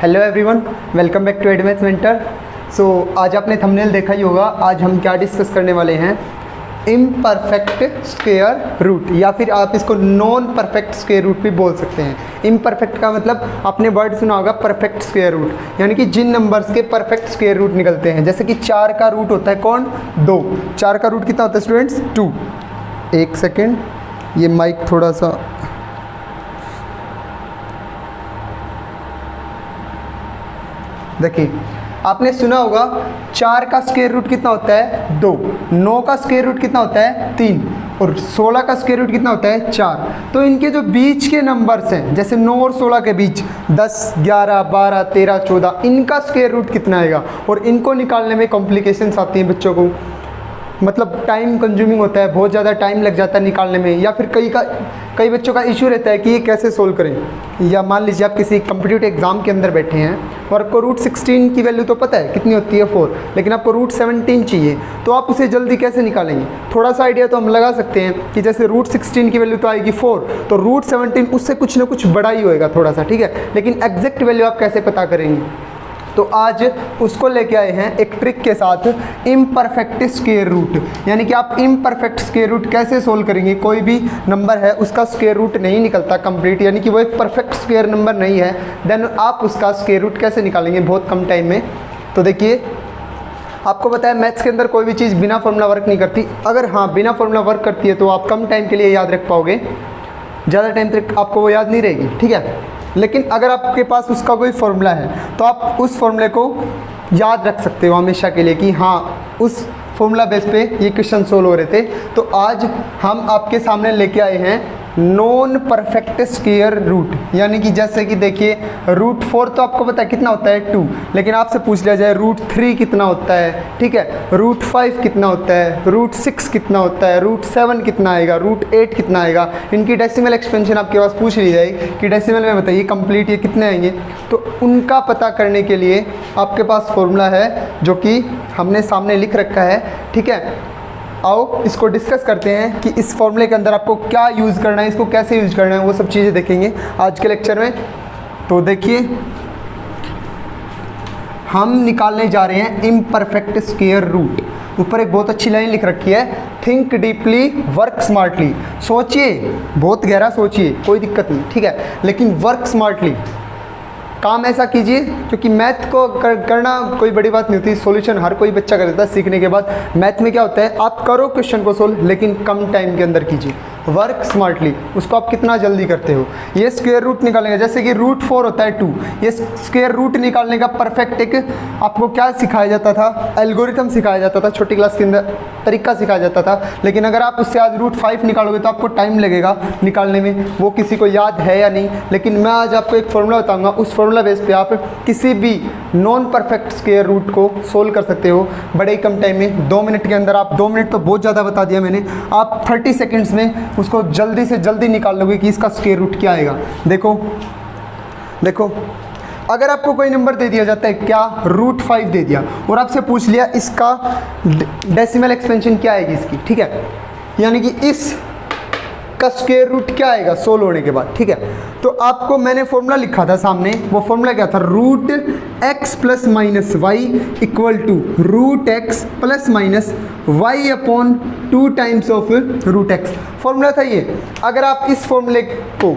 Hello everyone, welcome back to Advance Mentor. So आज आपने thumbnail देखा ही होगा। आज हम क्या डिस्कस करने वाले हैं, इम्परफेक्ट स्क्वायर रूट, या फिर आप इसको नॉन परफेक्ट स्क्वायर रूट भी बोल सकते हैं। इम्परफेक्ट का मतलब आपने वर्ड सुना होगा परफेक्ट स्क्वायर रूट, यानी कि जिन नंबर्स के परफेक्ट स्क्वायर रूट निकलते हैं। जैसे कि 4 का रूट होता है कौन, 2। 4 का रूट कितना होता है स्टूडेंट्स, 2। एक सेकेंड, ये माइक थोड़ा सा, देखिए आपने सुना होगा 4 का स्क्वायर रूट कितना होता है, 2। 9 का स्क्वायर रूट कितना होता है, 3। और 16 का स्क्वायर रूट कितना होता है, 4। तो इनके जो बीच के नंबर्स हैं, जैसे 9 और 16 के बीच 10, 11, 12, 13, 14, इनका स्क्वायर रूट कितना आएगा। और इनको निकालने में कॉम्प्लिकेशंस आती हैं बच्चों को, मतलब टाइम कंज्यूमिंग होता है, बहुत ज़्यादा टाइम लग जाता है निकालने में। या फिर कई बच्चों का इशू रहता है कि ये कैसे सोल्व करें। या मान लीजिए आप किसी कॉम्पिटिटिव एग्जाम के अंदर बैठे हैं और आपको रूट 16 की वैल्यू तो पता है कितनी होती है, 4, लेकिन आपको रूट 17 चाहिए, तो आप उसे जल्दी कैसे निकालेंगे। थोड़ा सा आइडिया तो हम लगा सकते हैं कि जैसे रूट 16 की वैल्यू तो आएगी 4, तो रूट 17 उससे कुछ ना कुछ बड़ा ही होएगा थोड़ा सा, ठीक है। लेकिन एग्जैक्ट वैल्यू आप कैसे पता करेंगे, तो आज उसको लेके आए हैं एक ट्रिक के साथ, इम्परफेक्ट स्क्वायर रूट। यानी कि आप इम्परफेक्ट स्क्वायर रूट कैसे सोल्व करेंगे। कोई भी नंबर है उसका स्क्वायर रूट नहीं निकलता कंप्लीट, यानी कि वो एक परफेक्ट स्क्वायर नंबर नहीं है, देन आप उसका स्क्वायर रूट कैसे निकालेंगे बहुत कम टाइम में। तो देखिए, आपको पता है मैथ्स के अंदर कोई भी चीज़ बिना फॉर्मूला वर्क नहीं करती। अगर हाँ बिना फॉर्मूला वर्क करती है तो आप कम टाइम के लिए याद रख पाओगे, ज़्यादा टाइम तक आपको वो याद नहीं रहेगी, ठीक है। लेकिन अगर आपके पास उसका कोई फॉर्मूला है तो आप उस फॉर्मूले को याद रख सकते हो हमेशा के लिए कि हाँ उस फॉर्मूला बेस पे ये क्वेश्चन सोल्व हो रहे थे। तो आज हम आपके सामने लेके आए हैं नॉन परफेक्ट स्क्वायर रूट। यानी कि जैसे कि देखिए रूट 4 तो आपको पता है कितना होता है, 2। लेकिन आपसे पूछ लिया जाए रूट 3 कितना होता है, ठीक है, रूट 5 कितना होता है, रूट 6 कितना होता है, रूट 7 कितना आएगा, रूट 8 कितना आएगा। इनकी डेसिमल एक्सपेंशन आपके पास पूछ ली जाए कि डेसिमल में बताइए कंप्लीट ये कितने आएंगे, तो उनका पता करने के लिए आपके पास फॉर्मूला है जो कि हमने सामने लिख रखा है, ठीक है। आओ इसको डिस्कस करते हैं कि इस फॉर्मूले के अंदर आपको क्या यूज़ करना है, इसको कैसे यूज़ करना है, वो सब चीज़ें देखेंगे आज के लेक्चर में। तो देखिए हम निकालने जा रहे हैं इम्परफेक्ट स्क्वायर रूट। ऊपर एक बहुत अच्छी लाइन लिख रखी है, थिंक डीपली वर्क स्मार्टली। सोचिए, बहुत गहरा सोचिए, कोई दिक्कत नहीं, ठीक है, लेकिन वर्क स्मार्टली, काम ऐसा कीजिए, क्योंकि मैथ को करना कोई बड़ी बात नहीं होती, सॉल्यूशन हर कोई बच्चा कर देता है सीखने के बाद। मैथ में क्या होता है, आप करो क्वेश्चन को सोल्व, लेकिन कम टाइम के अंदर कीजिए। वर्क स्मार्टली, उसको आप कितना जल्दी करते हो। ये स्क्वायर रूट निकालेंगे, जैसे कि रूट 4 होता है 2, ये स्क्वायर रूट निकालने का परफेक्ट एक आपको क्या सिखाया जाता था, एल्गोरिथम सिखाया जाता था छोटी क्लास के अंदर, तरीका सिखाया जाता था। लेकिन अगर आप उससे आज रूट 5 निकालोगे तो आपको टाइम लगेगा निकालने में, वो किसी को याद है या नहीं। लेकिन मैं आज आपको एक फॉर्मूला बताऊंगा, उस फॉर्मूला बेस पे आप किसी भी नॉन परफेक्ट स्क्वायर रूट को सोल्व कर सकते हो बड़े ही कम टाइम में, 2 मिनट के अंदर। आप 2 मिनट तो बहुत ज़्यादा बता दिया मैंने, आप 30 सेकेंड्स में उसको जल्दी से जल्दी निकाल लोगे कि इसका स्क्वायर रूट क्या आएगा। देखो अगर आपको कोई नंबर दे दिया जाता है, क्या रूट 5 दे दिया, और आपसे पूछ लिया इसका डेसिमल एक्सपेंशन क्या आएगी इसकी, ठीक है, यानी कि इस का स्क्वायर रूट क्या आएगा सोल्व होने के बाद, ठीक है। तो आपको मैंने फॉर्मूला लिखा था सामने, वो फॉर्मूला क्या था, root X plus minus Y equal to root X plus minus Y upon 2 times of root X. Formula था ये। अगर आप इस फॉर्मूले को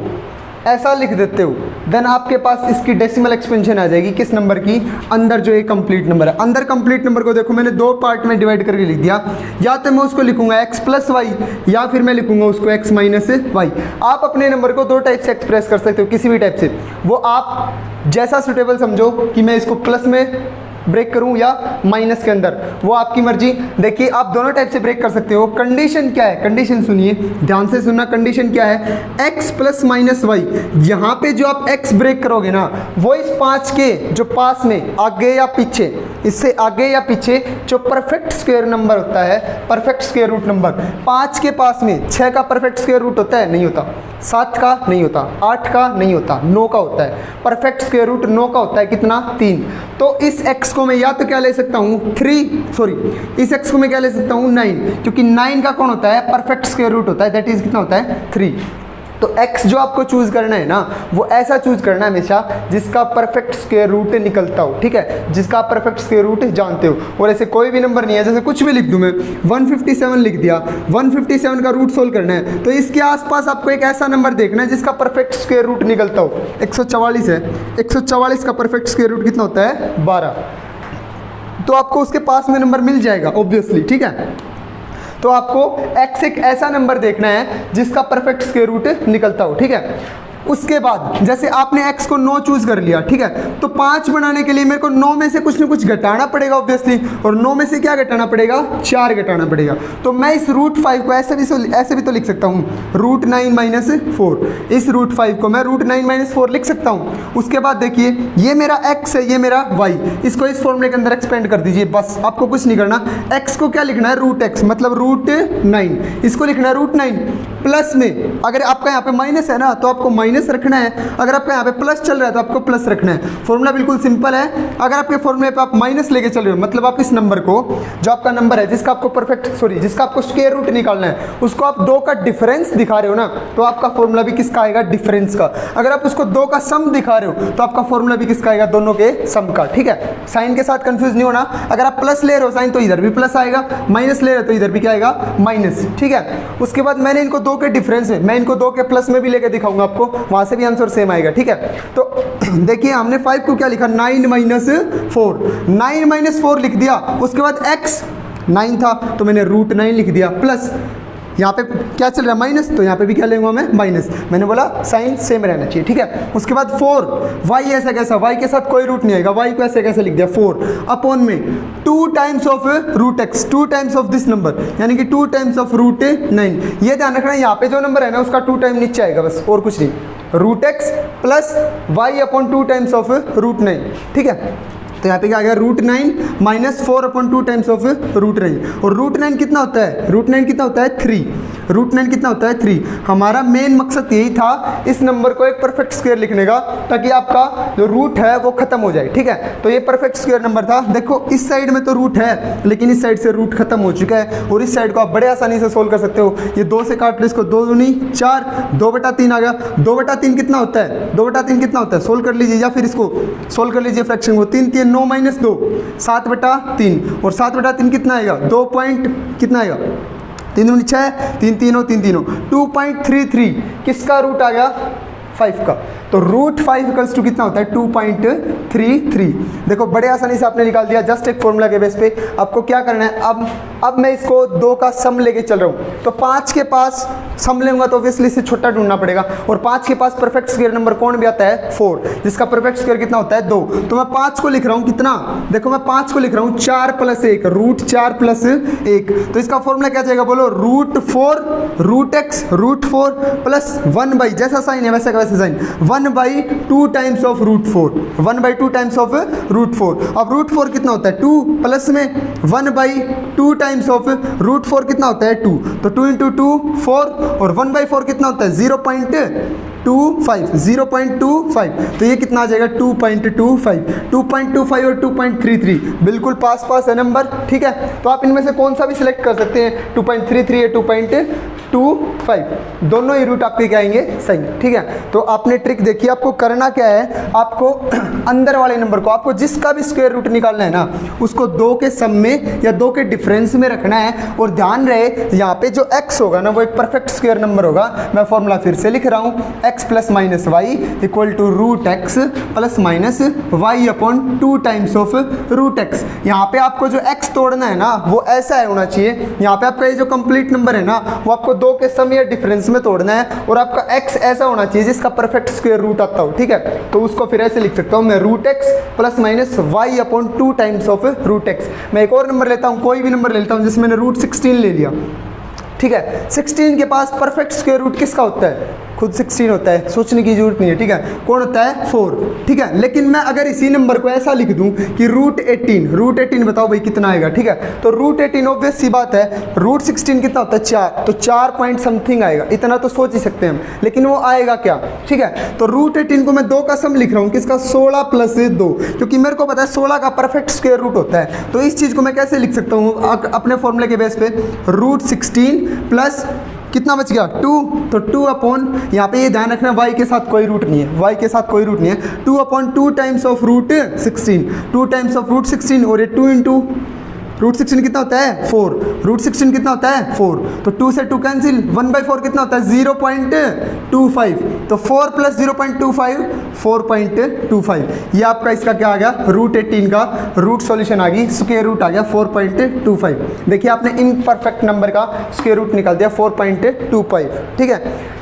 ऐसा लिख देते हो, देन आपके पास इसकी डेसिमल एक्सपेंशन आ जाएगी किस नंबर की, अंदर जो एक कंप्लीट नंबर है। अंदर कंप्लीट नंबर को देखो मैंने 2 पार्ट में डिवाइड करके लिख दिया, या तो मैं उसको लिखूंगा x प्लस वाई, या फिर मैं लिखूंगा उसको x माइनस वाई। आप अपने नंबर को 2 टाइप से एक्सप्रेस कर सकते हो, किसी भी टाइप से, वो आप जैसा सुटेबल समझो, कि मैं इसको प्लस में ब्रेक करूं या माइनस के अंदर, वो आपकी मर्जी। देखिए आप दोनों टाइप से ब्रेक कर सकते हो। कंडीशन क्या है, कंडीशन सुनिए, ध्यान से सुनना। कंडीशन क्या है, x प्लस माइनस वाई, यहाँ पे जो आप x ब्रेक करोगे ना, वो इस 5 के जो पास में आगे या पीछे, इससे आगे या पीछे जो परफेक्ट स्क्वायर नंबर होता है, परफेक्ट स्क्वायर रूट नंबर, 5 के पास में 6 का परफेक्ट स्क्वायर रूट होता है, नहीं होता। 7 का नहीं होता, 8 का नहीं होता, 9 का होता है। परफेक्ट स्क्वायर रूट 9 का होता है, कितना, 3। तो इस x को मैं या तो क्या ले सकता हूँ, इस x को मैं क्या ले सकता हूँ, 9, क्योंकि 9 का कौन होता है, परफेक्ट स्क्वायर रूट होता है, दैट इज कितना होता है, 3। तो x जो आपको चूज़ करना है ना, वो ऐसा चूज़ करना है हमेशा जिसका परफेक्ट स्क्वायर रूट निकलता हो, ठीक है, जिसका आप परफेक्ट स्क्वायर रूट जानते हो। और ऐसे कोई भी नंबर नहीं है, जैसे कुछ भी लिख दूँ मैं, 157 लिख दिया, 157 का रूट सोल्व करना है, तो इसके आसपास आपको एक ऐसा नंबर देखना है जिसका परफेक्ट स्क्वायर रूट निकलता हो। 144 है, 144 का परफेक्ट स्क्वायर रूट कितना होता है? 12। तो आपको उसके पास में नंबर मिल जाएगा ऑब्वियसली, ठीक है। तो आपको x एक ऐसा नंबर देखना है जिसका परफेक्ट स्क्वायर रूट निकलता हो, ठीक है। उसके बाद जैसे आपने x को 9 चूज़ कर लिया, ठीक है, तो 5 बनाने के लिए मेरे को 9 में से कुछ ना कुछ घटाना पड़ेगा ऑब्वियसली, और 9 में से क्या घटाना पड़ेगा? 4 घटाना पड़ेगा। तो मैं इस रूट 5 को ऐसे भी तो लिख सकता हूँ, रूट 9 माइनस 4। इस रूट 5 को मैं रूट 9 माइनस 4 लिख सकता हूँ। उसके बाद देखिए, ये मेरा x है, ये मेरा y, इसको इस फॉर्मूले के अंदर एक्सपेंड कर दीजिए, बस आपको कुछ नहीं करना। x को क्या लिखना है? रूट x, मतलब रूट 9, इसको लिखना है रूट 9। प्लस में अगर आपका यहाँ पे माइनस है ना, तो आपको माइनस रखना है, अगर आपका यहाँ पे प्लस चल रहा है तो आपको प्लस रखना है। फॉर्मूला बिल्कुल सिंपल है। अगर आपके फॉर्मूले पे आप माइनस लेके चल रहे हो, मतलब आप इस नंबर को, जो आपका नंबर है जिसका आपको स्क्वायर रूट निकालना है, उसको आप 2 का डिफरेंस दिखा रहे हो ना, तो आपका फॉर्मूला भी किसका आएगा? डिफरेंस का। अगर आप उसको 2 का सम दिखा रहे हो, तो आपका फॉर्मूला भी किसका आएगा? दोनों के सम का, ठीक है। साइन के साथ कंफ्यूज नहीं होना। अगर आप प्लस ले रहे हो साइन, तो इधर भी प्लस आएगा, माइनस ले रहे हो तो इधर भी क्या आएगा? माइनस, ठीक है। उसके बाद मैंने इनको 2 के डिफरेंस में, मैं इनको 2 के प्लस में भी लेके दिखाऊंगा आपको, वहां से भी आंसर सेम आएगा, ठीक है। तो देखिए हमने 5 को क्या लिखा? 9 माइनस 4, 9 माइनस 4 लिख दिया। उसके बाद x 9 था तो मैंने रूट 9 लिख दिया, प्लस यहाँ पे क्या चल रहा है? माइनस, तो यहाँ पे भी क्या लेंगे मैं? माइनस। मैंने बोला साइन सेम रहना चाहिए, ठीक है। उसके बाद 4, y ऐसा कैसा? y के साथ कोई रूट नहीं आएगा, y को ऐसे कैसे लिख दिया? 4 अपॉन में 2 times of root x, 2 times of this number, यानी कि 2 टाइम्स ऑफ रूट 9। ये ध्यान रखना, यहाँ पे जो नंबर है ना उसका 2 टाइम नीचे आएगा, बस और कुछ नहीं। Root x plus y upon 2 times of root 9, ठीक है। तो यहाँ पे क्या आ गया? Root 9 minus 4 upon 2 times of root 9। और रूट 9 कितना होता है? रूट 9 कितना होता है? 3। रूट 9 कितना होता है? 3। हमारा मेन मकसद यही था इस नंबर को एक परफेक्ट स्क्वायर लिखने का, ताकि आपका जो रूट है वो खत्म हो जाए, ठीक है। तो ये परफेक्ट स्क्वायर नंबर था। देखो इस साइड में तो रूट है, लेकिन इस साइड से रूट खत्म हो चुका है, और इस साइड को आप बड़े आसानी से सोल्व कर सकते हो। ये 2 से काट लो इसको, 2 दूनी 4, 2/3 आ गया। 2/3 कितना होता है? 2/3 कितना होता है? सोल्व कर लीजिए, या फिर इसको सोल्व कर लीजिए फ्रैक्शन को। 3 3 9 माइनस 2, 7/3, और 7/3 कितना आएगा? 2 पॉइंट कितना आएगा? 3 दूनी 6, 3 3 3 3 2.33 किसका रूट आ गया? 5 का। तो रूट 5 इक्वल्स टू कितना होता है? 2.33। देखो बड़े आसानी से आपने निकाल दिया, जस्ट एक फॉर्मूला के बेस पे। आपको क्या करना है? अब मैं इसको 2 का सम लेके चल रहा हूँ, तो 5 के पास सम लेंगे तो ऑब्वियसली इससे छोटा ढूंढना पड़ेगा, और 5 के पास परफेक्ट स्क्वायर नंबर कौन भी आता है? 4, जिसका परफेक्ट स्क्वायर कितना होता है? 2। तो मैं 5 को लिख रहा हूँ कितना? देखो मैं 5 को लिख रहा हूँ 4 + 1, रूट 4 + 1। तो इसका फॉर्मूला क्या जाएगा? बोलो, root 4 root x root 4 plus 1/, जैसा साइन है वैसा का वैसा sign, 1/2 times of root 4, 1/2 times of root 4। अब रूट 4 कितना होता है? 2, प्लस में 1/2 टाइम्स ऑफ रूट 4 कितना होता है? 2। तो 2 × 2 4, और 1/4 कितना होता है? 0.25, 0.25। तो ये कितना आ जाएगा? 2.25, 2.25 और 2.33 बिल्कुल पास पास है नंबर, ठीक है। तो आप इनमें से कौन सा भी सिलेक्ट कर सकते हैं, 2.33 या 2.25, दोनों ही रूट आपके क्या आएंगे? सही, ठीक है। तो आपने ट्रिक देखी, आपको करना क्या है? आपको अंदर वाले नंबर को, आपको जिसका भी स्क्वायर रूट निकालना है ना, उसको 2 के सम में या 2 के डिफरेंस में रखना है। और ध्यान रहे यहाँ पे जो x होगा ना, वो एक परफेक्ट स्क्वायर नंबर होगा। मैं फॉर्मूला फिर से लिख रहा हूँ, x + -y equal to root x + -y upon 2 times of root x। यहाँ पे आपको जो x तोड़ना है ना, वो ऐसा होना चाहिए। यहाँ पे आपका ये जो कंप्लीट नंबर है ना, वो आपको 2 के सम या डिफरेंस में तोड़ना है, और आपका x ऐसा होना चाहिए जिसका परफेक्ट स्क्वायर रूट आता हो, ठीक है। तो उसको फिर ऐसे लिख सकता हूँ मैं, root x + -y upon 2 times of root x। मैं एक और नंबर लेता हूँ, कोई भी नंबर लेता हूँ, जिसमें मैंने रूट 16 ले लिया, ठीक है। 16 के पास परफेक्ट स्क्वायर रूट किसका होता है? खुद 16 होता है, सोचने की जरूरत नहीं है, ठीक है। कौन होता है? 4, ठीक है। लेकिन मैं अगर इसी नंबर को ऐसा लिख दूं कि रूट 18 बताओ भाई कितना आएगा, ठीक है। तो रूट 18 ऑब्वियस सी बात है, रूट 16 कितना होता है? 4, तो 4 पॉइंट समथिंग आएगा, इतना तो सोच ही सकते हैं हम, लेकिन वो आएगा क्या, ठीक है। तो रूट 18 को मैं 2 का सम लिख रहा हूँ, किसका? 16 + 2, क्योंकि मेरे को पता है 16 का परफेक्ट स्क्वायर रूट होता है। तो इस चीज़ को मैं कैसे लिख सकता हूँ अपने फॉर्मूले के बेस पे? रूट 16 प्लस कितना बच गया 2, तो 2 अपॉन, यहाँ पे ये ध्यान रखना y के साथ कोई रूट नहीं है, y के साथ कोई रूट नहीं है, 2 upon 2 times of root 16, 2 times of root 16, और ये 2 इंटू रूट 16 कितना होता है 4, रूट 16 कितना होता है 4, तो 2 से 2 कैंसिल, 1/4 कितना होता है 0.25, तो 4 प्लस 0.25 4.25, ये आपका इसका क्या आ गया रूट 18 का रूट सॉल्यूशन आ गई, स्क्वायर रूट आ गया 4.25। देखिए आपने इम्परफेक्ट नंबर का स्क्वायर रूट निकाल दिया 4.25, ठीक है।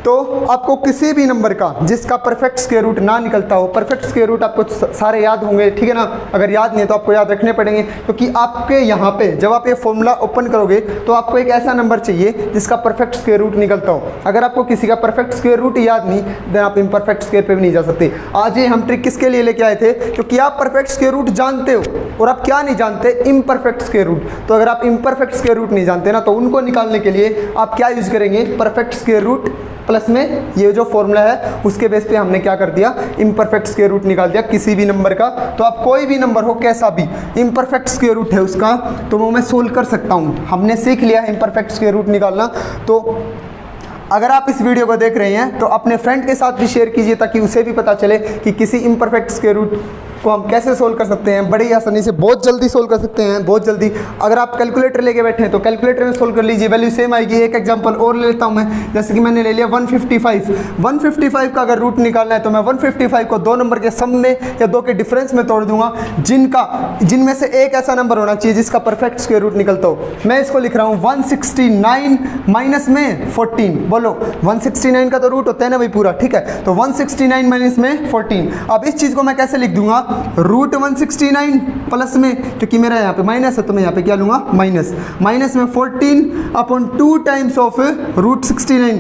तो आपको किसी भी नंबर का जिसका परफेक्ट स्क्वायर रूट ना निकलता हो, परफेक्ट स्क्वायर रूट आपको सारे याद होंगे, ठीक है ना, अगर याद नहीं है तो आपको याद रखने पड़ेंगे, क्योंकि आपके यहाँ पे जब आप ये फॉर्मूला ओपन करोगे तो आपको एक ऐसा नंबर चाहिए जिसका परफेक्ट स्क्वायर रूट निकलता हो। अगर आपको किसी का परफेक्ट स्क्वायर रूट याद नहीं, देन आप इम्परफेक्ट स्क्वायर पे भी नहीं जा सकते। आज ये हम ट्रिक किसके लिए लेके आए थे, क्योंकि आप परफेक्ट स्क्वायर रूट जानते हो और आप क्या नहीं जानते, इम्परफेक्ट स्क्वायर रूट। तो अगर आप इम्परफेक्ट स्क्वायर रूट नहीं जानते ना, तो उनको निकालने के लिए आप क्या यूज करेंगे, परफेक्ट स्क्वायर रूट प्लस में ये जो फॉर्मूला है उसके बेस पे हमने क्या कर दिया, इम्परफेक्ट स्क्वायर रूट निकाल दिया किसी भी नंबर का। तो आप कोई भी नंबर हो कैसा भी, इम्परफेक्ट स्क्वायर रूट है उसका, तो वो मैं सोल्व कर सकता हूँ। हमने सीख लिया इम्परफेक्ट स्क्वायर रूट निकालना। तो अगर आप इस वीडियो को देख रहे हैं तो अपने फ्रेंड के साथ भी शेयर कीजिए, ताकि उसे भी पता चले कि किसी इम्परफेक्ट स्क्वायर रूट को हम कैसे सोल्व कर सकते हैं, बड़ी आसानी से, बहुत जल्दी सोल्व कर सकते हैं, बहुत जल्दी। अगर आप कैलकुलेटर लेके बैठे हैं तो कैलकुलेटर में सोल्व कर लीजिए, वैल्यू सेम आएगी। एक एग्जांपल और ले लेता हूं मैं, जैसे कि मैंने ले लिया 155 का अगर रूट निकालना है तो मैं 155 को दो नंबर के सम में या दो के डिफरेंस में तोड़ दूंगा, जिनमें से एक ऐसा नंबर होना चाहिए जिसका परफेक्ट स्क्वायर रूट निकलता हो। मैं इसको लिख रहा हूँ 169 माइनस में 14, बोलो 169 का तो रूट होता है ना भाई पूरा, ठीक है, तो 169 माइनस में 14। अब इस चीज़ को मैं कैसे लिख दूंगा, रूट 169 प्लस में, क्योंकि मेरा यहाँ पे माइनस है तो मैं यहाँ पे क्या लूँगा माइनस में 14 upon 2 times of root 69,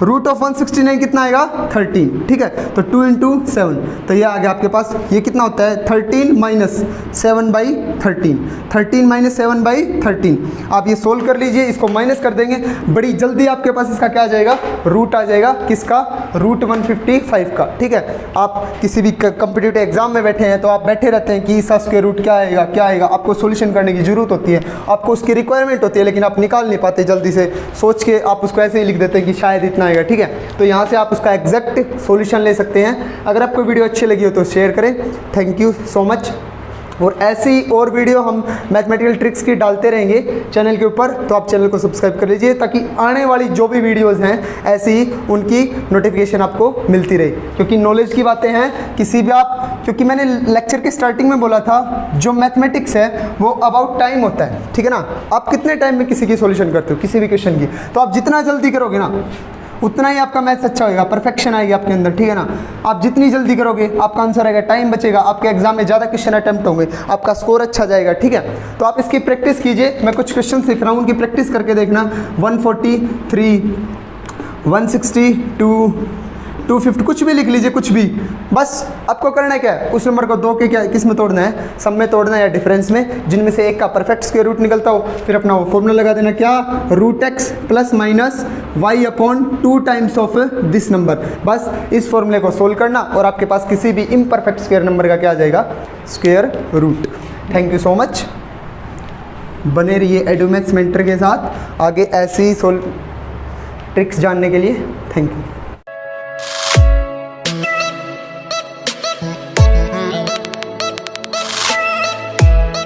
root of 169 कितना आएगा 13, ठीक है, तो 2 इंटू 7, तो ये आ गया आपके पास, ये कितना होता है 13 माइनस 7/13, 13 माइनस 7/13। आप ये सोल्व कर लीजिए, इसको माइनस कर देंगे, बड़ी जल्दी आपके पास इसका क्या आ जाएगा, रूट आ जाएगा, किसका, रूट 155 का, ठीक है। आप किसी भी कॉम्पिटिटिव एग्जाम में बैठे हैं तो आप बैठे रहते हैं कि इसका स्क्वायर रूट क्या आएगा, आपको सॉल्यूशन करने की जरूरत होती है, आपको उसकी रिक्वायरमेंट होती है, लेकिन आप निकाल नहीं पाते जल्दी से, सोच के आप उसको ऐसे ही लिख देते हैं कि शायद इतना आएगा, ठीक है। तो यहाँ से आप उसका एग्जैक्ट सॉल्यूशन ले सकते हैं। अगर आपको वीडियो अच्छी लगी हो तो शेयर करें। Thank you so much. और ऐसी और वीडियो हम मैथमेटिकल ट्रिक्स की डालते रहेंगे चैनल के ऊपर, तो आप चैनल को सब्सक्राइब कर लीजिए, ताकि आने वाली जो भी वीडियोस हैं ऐसी ही उनकी नोटिफिकेशन आपको मिलती रहे। क्योंकि नॉलेज की बातें हैं, किसी भी आप, क्योंकि मैंने लेक्चर के स्टार्टिंग में बोला था जो मैथमेटिक्स है वो अबाउट टाइम होता है, ठीक है ना। आप कितने टाइम में किसी की सॉल्यूशन करते हो, किसी भी क्वेश्चन की, तो आप जितना जल्दी करोगे ना उतना ही आपका मैथ्स अच्छा होगा, परफेक्शन आएगी आपके अंदर, ठीक है ना। आप जितनी जल्दी करोगे आपका आंसर आएगा, टाइम बचेगा, आपके एग्जाम में ज़्यादा क्वेश्चन अटेम्प्ट होंगे, आपका स्कोर अच्छा जाएगा, ठीक है। तो आप इसकी प्रैक्टिस कीजिए, मैं कुछ क्वेश्चन लिख रहा हूँ, उनकी प्रैक्टिस करके देखना। 143, 162, 250, कुछ भी लिख लीजिए, कुछ भी, बस आपको करना क्या है, उस नंबर को दो के क्या किस में तोड़ना है, सम में तोड़ना है या डिफरेंस में, जिनमें से एक का परफेक्ट स्क्वायर रूट निकलता हो, फिर अपना वो फॉर्मूला लगा देना, क्या, root X plus minus Y upon 2 times of this number. बस इस फॉर्मूले को सोल्व करना और आपके पास किसी भी इम्परफेक्ट स्क्वायर नंबर का क्या आ जाएगा, square root. Thank you so much. बने रहिए एडुमैथ्स मेंटर के साथ आगे ऐसी ट्रिक्स जानने के लिए। Thank you.